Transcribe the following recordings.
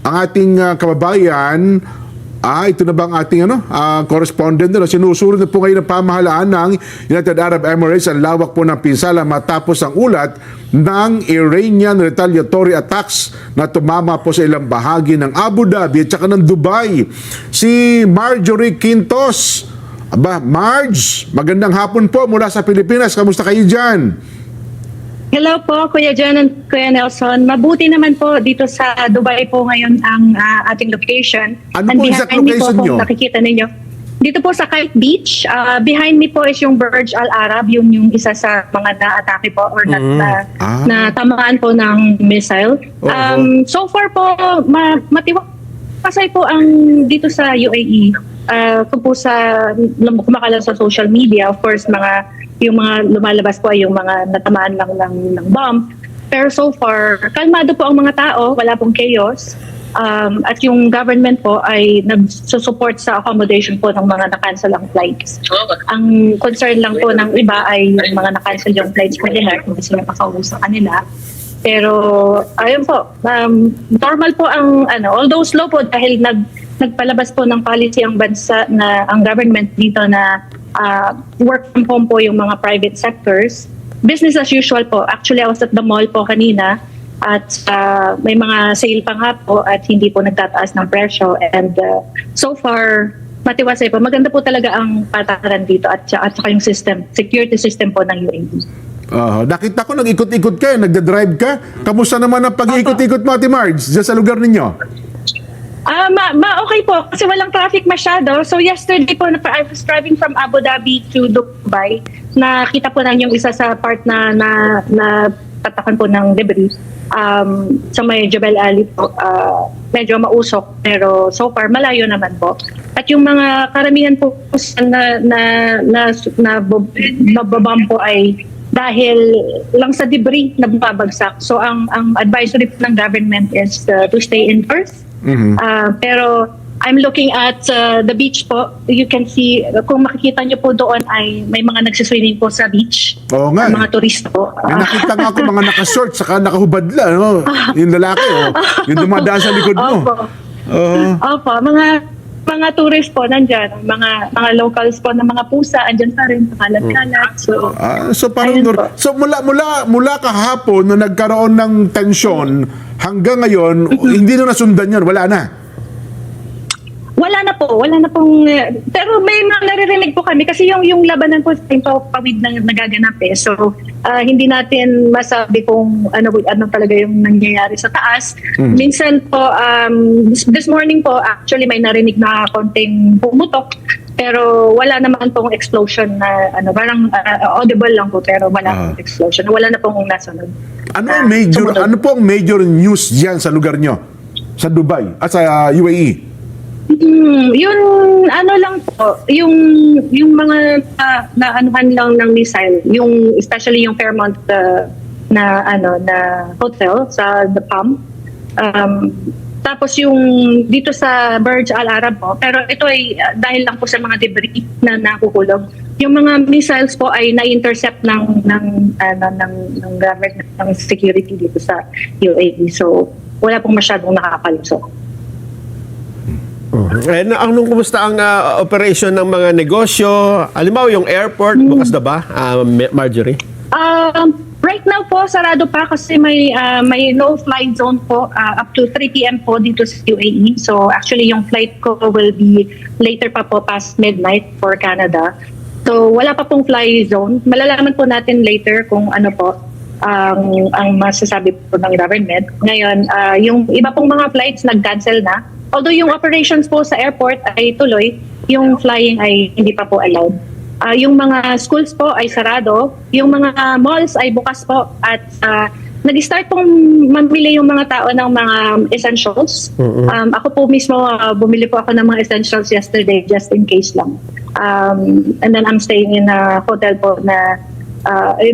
ang ating kababayan, ito na ba ang ating correspondent na sinusunod na po ngayon ng pamahalaan ng United Arab Emirates ang lawak po ng pinsala matapos ang ulat ng Iranian retaliatory attacks na tumama po sa ilang bahagi ng Abu Dhabi at saka ng Dubai. Si Marjorie Quintos. Aba, Marge, magandang hapon po mula sa Pilipinas. Kamusta kayo dyan? Hello po, Kuya John and Kuya Nelson. Mabuti naman po dito sa Dubai po ngayon ang ating location. Ano po exact location nyo? Nakikita ninyo. Dito po sa Kite Beach. Behind me po is yung Burj Al Arab, yung isa sa mga na-atake po or na tamaan po ng missile. So far po, matiwasay po ang dito sa UAE. Kung po kumakalat sa social media, of course, yung mga lumalabas po ay yung mga natamaan lang ng bomb. Pero so far, kalmado po ang mga tao, wala pong chaos. At yung government po ay nagsusupport sa accommodation po ng mga na-cancel ang flights. Ang concern lang po ng iba ay yung mga na-cancel yung flights po nila kung gusto nila makauwi sa kanila. Pero ayun po, normal po ang although slow po dahil nagpalabas po ng policy ang bansa na ang government dito na work from home po yung mga private sectors. Business as usual po. Actually, I was at the mall po kanina at may mga sale pa nga po at hindi po nagtataas ng presyo. And so far, matiwasay po. Maganda po talaga ang patakaran dito at saka yung security system po ng UAE. Nakita ko nag-ikot-ikot ka, nagda-drive ka. Kamusta naman ang pag-ikot-ikot mo, Ate Marge, dyan sa lugar ninyo? Okay po, kasi walang traffic masyado. So yesterday po, I was driving from Abu Dhabi to Dubai. Nakita po na yung isa sa part na patakan po ng debris. Sa may Jebel Ali po, medyo mausok, pero so far malayo naman po. At yung mga karamihan po na babam po ay dahil lang sa debris na bumabagsak. So ang advisory po ng government is to stay indoors. Pero I'm looking at the beach po. You can see, kung makikita nyo po doon ay may mga nagsiswimming po sa beach. Oo nga. Mga turista po. May nakita nga ako mga nakashort saka nakahubadla. Yung lalaki, yung dumadaan sa likod mo. Opo, mga tourist po nandyan. Mga locals po ng mga pusa, andyan pa rin, kalat-kalat. So parang mula kahapon na nagkaroon ng tensyon hanggang ngayon, hindi na nasundan yun, wala na. Wala na pong, pero may mga naririnig po kami kasi yung labanan po pawid na nagaganap eh. So hindi natin masabi kung ano talaga yung nangyayari sa taas. Minsan po, this morning po actually may narinig na konting pumutok. Pero wala naman pong explosion na parang audible lang po pero wala pong explosion. Wala na pong nasunod. Ano po ang major news diyan sa lugar nyo? Sa Dubai at sa UAE? Yung lang po, yung mga naanuhan lang ng missile, yung especially yung Fairmont na hotel sa The Palm. Tapos yung dito sa Burj Al Arab po, pero ito ay dahil lang po sa mga debris na nakukulog. Yung mga missiles po ay na-intercept ng government ng security dito sa UAE. So wala pong masyadong nakakalusok. Anong kumusta ang operation ng mga negosyo? Halimbawa yung airport, bukas na ba, Marjorie? Right now po, sarado pa kasi may no-fly zone po up to 3 p.m. po dito sa UAE. So actually yung flight ko will be later pa po past midnight for Canada. So wala pa pong fly zone. Malalaman po natin later kung ano po ang masasabi po ng government. Ngayon, yung iba pong mga flights nag-cancel na. Although yung operations po sa airport ay tuloy, yung flying ay hindi pa po allowed. Yung mga schools po ay sarado, yung mga malls ay bukas po at nag-start pong mamili yung mga tao ng mga essentials. Ako po mismo, bumili po ako ng mga essentials yesterday just in case lang. And then I'm staying in a hotel po na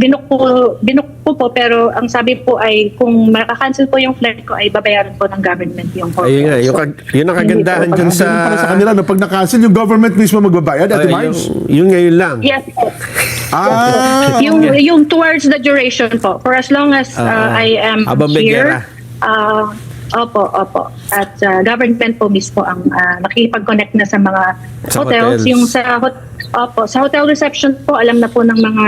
binook po pero ang sabi po ay kung makakancel po yung flight ko ay babayaran po ng government yung hotel. Ayun nga, yun ang kagandahan dyan sa kanila na pag na-cancel yung government mismo magbabayad, Ate Marge? Yung ngayon lang. Yes po. Yung towards the duration po. For as long as I am habang may here, gera. Opo. At government po mismo ang nakikipag-connect na sa mga Sa hotels. hotels. Yung sa hotel reception po, alam na po ng mga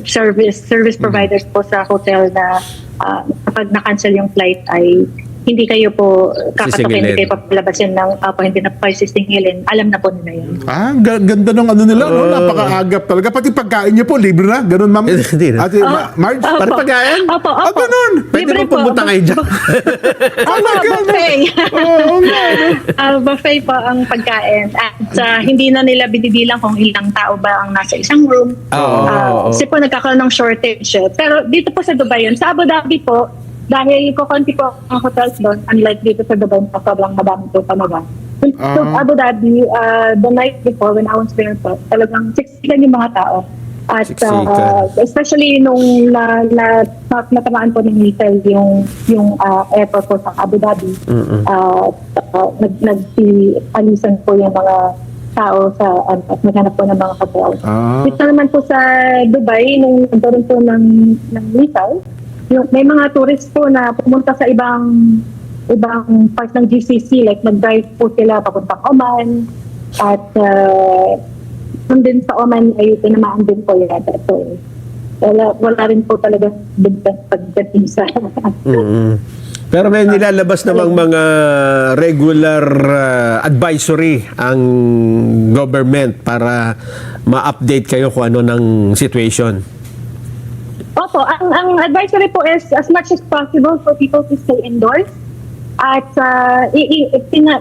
service providers po sa hotel na kapag na-cancel yung flight ay hindi kayo po kakatukin, Sisingilin. hindi kayo papalabasin ng hindi na po kayo sisingilin. Alam na po nila yun. Ganda ng ano nila, no? Napakaagap talaga. Pati pagkain niyo po, libre na. Ganun, ma'am. Hindi na. Ate Marge? Opo. Para pagkain? Opo. Ganun. Pwede Libre mo pumunta po. kayo dyan. Buffet. Oo nga. Buffet po ang pagkain. At hindi na nila binibilang kung ilang tao ba ang nasa isang room. Oo. Kasi po nagkakaroon ng shortage. Pero dito po sa Dubai yun. Sa Abu Dhabi po, dahil kukunti po ang hotels doon, unlike dito sa Dubai, sobrang madami po talaga. So, Abu Dhabi, the night before when I was there po, talagang siksikan yung mga tao. At especially nung natamaan po ng missile yung airport po sa Abu Dhabi, nag-alisan po yung mga tao sa at naghanap po ng mga hotel. Dito naman po sa Dubai, nung nagkaroon po ng missile, may mga tourists po na pumunta sa ibang part ng GCC, like nag-drive po sila papuntang Oman at din sa Oman ay tinamaan din po yata. So, wala rin po talaga pagdating sa Pero may nilalabas namang mga regular advisory ang government para ma-update kayo kung ano ng situation. Opo, ang advisory po is as much as possible for people to stay indoors. At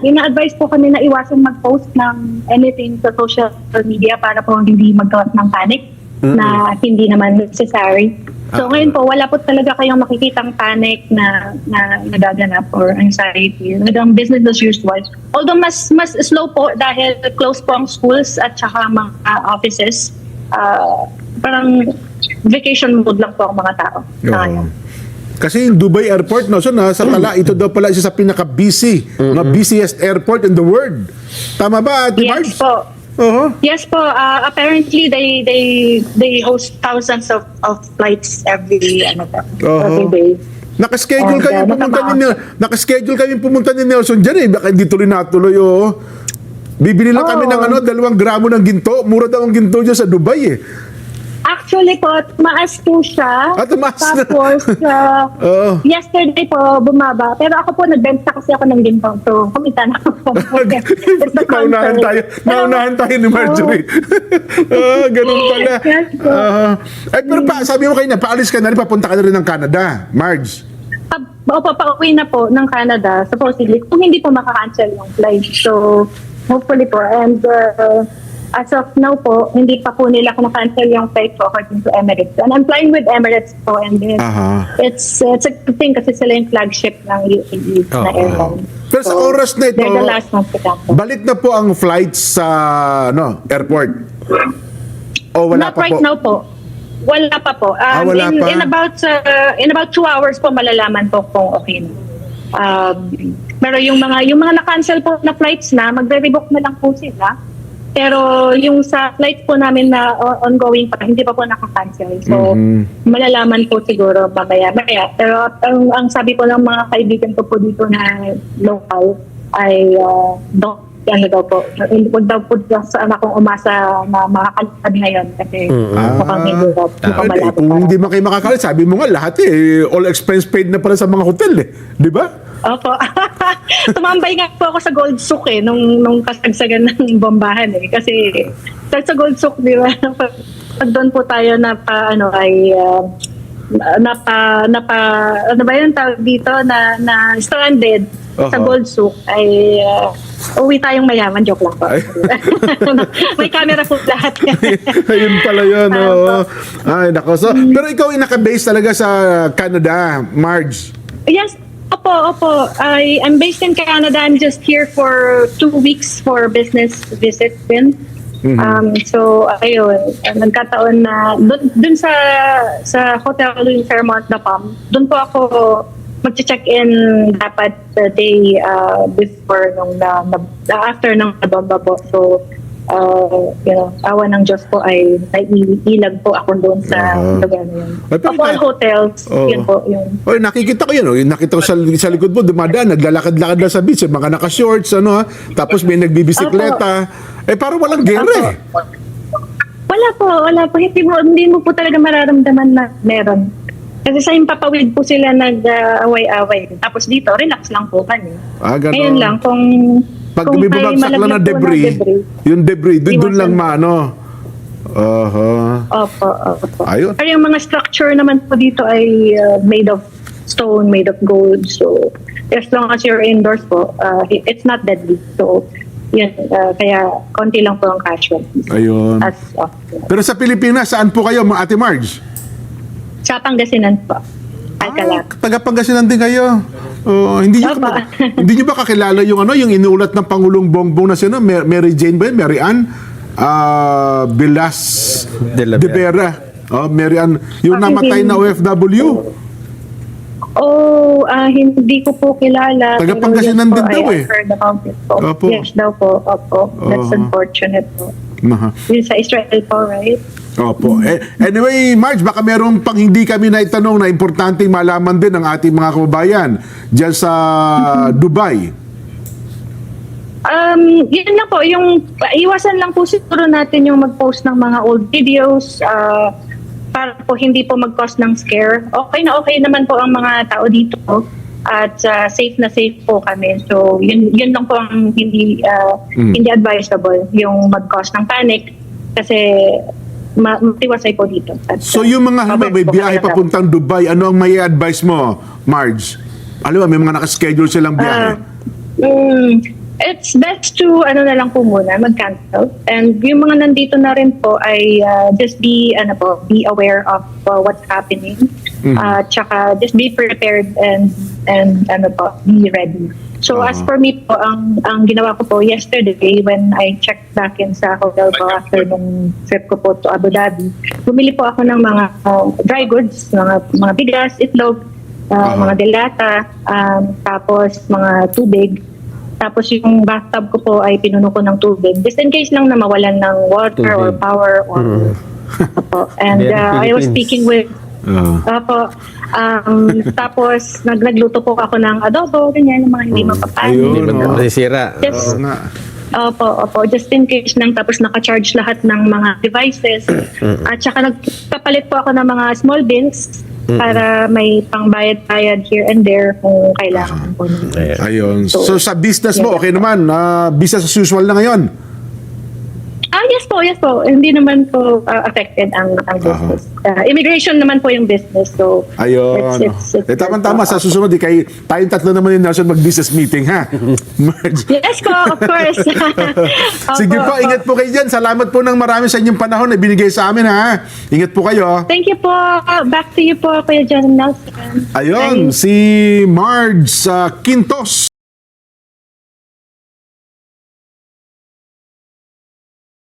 ina-advise po kami na iwasan mag-post ng anything sa social media para po hindi magkawas ng panic na hindi naman necessary. So ngayon po, wala po talaga kayong makikitang panic na nagaganap or anxiety. Naging business as usual. Although mas slow po dahil close po ang schools at saka mga offices. Parang vacation mode lang po ang mga tao. Kasi yung Dubai Airport, no, so sa tala, ito daw pala isa sa pinaka-busy, no, busiest airport in the world. Tama ba, Ate Marge? Yes po. Yes po. Apparently, they host thousands of flights every day. Nakaschedule kami pumunta ni Nelson dyan eh. Baka hindi tuloy natuloy, Bibili lang kami ng 2 gramo ng ginto. Mura daw ang ginto dyan sa Dubai eh. Actually po, tumaas po siya. Tumaas na. Tapos, yesterday po, bumaba. Pero ako po, nagbenta kasi ako ng ginto. So, kumita na ako. Naunahan tayo ni Marjorie. Ganun pala. Yes po. Pero sabi mo kayo na, paalis ka na rin, papunta ka na rin ng Canada, Marge. Pauwi na po ng Canada, supposedly, kung hindi po makakancel yung flight. So, hopefully po. And as of now po, hindi pa po nila cancel yung flight po according to Emirates. And I'm flying with Emirates po. And it's a good thing kasi sila yung flagship ng UAE na airline. Pero sa oras na ito, they're the last ones to cancel. balik na po ang flights sa airport. O wala Not pa right po? now po. Wala pa po. Wala pa? In about 2 hours po malalaman po kung okay na. Pero yung mga na-cancel po na flights na, magre-rebook na lang po sila. Pero yung sa flights po namin na ongoing pa, hindi pa po naka-cancel. So, malalaman po siguro mamaya. Pero ang sabi po ng mga kaibigan ko po dito na local ay huwag daw po sa anak kong umasa na makakalipad ngayon kasi mukhang hindi daw. Kung hindi man kayo makakalit, sabi mo nga lahat all expense paid na pala sa mga hotel di ba? Opo. Tumambay nga po ako sa Gold Souk nung kasagsagan ng bombahan kasi sa Gold Souk, di ba? Pag doon po tayo ano ba yung tawag dito na stranded sa Gold Souk ay uwi tayong mayaman. Joke lang po. May camera po lahat. Ayun pala yun. Ay, nako. So, pero ikaw ay naka-base talaga sa Canada, Marge? Yes. Opo. I'm based in Canada. I'm just here for 2 weeks for business visit din. So, ayun. Nagkataon na dun sa hotel in Fairmont na Palm, dun po ako mag-check-in dapat the day before after ng nabomba po. So, awa ng Diyos po ay naiilag po ako doon sa lugar na yun. Ay, pero Apol Hotels, yun po. Yun. Oy, nakikita ko yun. Oh. Nakita ko sa likod mo, dumadaan, naglalakad-lakad lang sa beach. Mga naka-shorts, ano ha. Tapos may nagbibisikleta. Parang walang gere. Wala po. Hindi mo po talaga mararamdaman na meron. Kasi sa Himpapawid po sila nag-away-away. Tapos dito, relax lang po kami. Ganon. Ngayon lang, kung Pag may bumagsak lang na malaglag po debris, yung debris, doon lang maano. Opo. Ayun. Pero yung mga structure naman po dito ay made of stone, made of gold. So, as long as you're indoors po, it's not deadly. So, yun, kaya konti lang po ang casualties. Ayun. As of Pero sa Pilipinas, saan po kayo, Ate Marge? sa Pangasinan po. Alcala. Taga Pangasinan din kayo. Hindi niyo Opo. hindi niyo ba kakilala yung yung inuulat ng Pangulong Bongbong na sino? Mary Jane ba yun? Mary Ann Bilas De la de Vera. Mary Ann, yung namatay na OFW. Hindi ko po kilala. Taga Pero Pangasinan yes po, din daw I heard about it po. Opo. Yes daw po. Opo. That's unfortunate po. Yun sa Israel po, right? Opo. Anyway, Marge, baka meron pang hindi kami naitanong na importanteng malaman din ng ating mga kababayan dyan sa Dubai. Yun lang po, yung iwasan lang po siguro natin yung mag-post ng mga old videos para po hindi po mag-cause ng scare. Okay naman po ang mga tao dito at safe na safe po kami. So yun lang po ang hindi advisable, yung mag-cause ng panic kasi matiwasay po dito. At, So yung mga may biyahe papuntang Dubai, ano ang may advice mo, Marge? Alam mo, may mga nakaschedule silang biyahe. It's best to na lang po muna mag-cancel, and yung mga nandito na rin po ay just be aware of what's happening, tsaka just be prepared and be ready. So as for me po, ang ginawa ko po yesterday when I checked back in sa hotel ko after nung trip ko po to Abu Dhabi, bumili po ako ng mga dry goods, mga bigas, itlog, mga delata, tapos mga tubig. Tapos yung bathtub ko po ay pinuno ko ng tubig. Just in case lang na mawalan ng water or power. And I was speaking with tapos nagluto po ako ng adobo, ganyan, yung mga hindi mapapanin. Ayun, Nasisira. Opo. Just in case lang, tapos naka-charge lahat ng mga devices. At saka nagpapalit po ako ng mga small bins para may pangbayad-bayad here and there kung kailangan po. Ayun. So sa business mo, okay naman. Business as usual na ngayon. Yes po. Hindi naman po affected ang business. Immigration naman po yung business. So, Ayun. it's Tama-tama. Sa susunod, tayong tatlo naman yung nasa mag-business meeting, ha? Marge. Yes po, of course. Sige po, ingat po kayo dyan. Salamat po ng marami sa inyong panahon na binigay sa amin, ha? Ingat po kayo. Thank you po. Back to you po, Kuya John Nelson. Ayun, si Marge Quintos.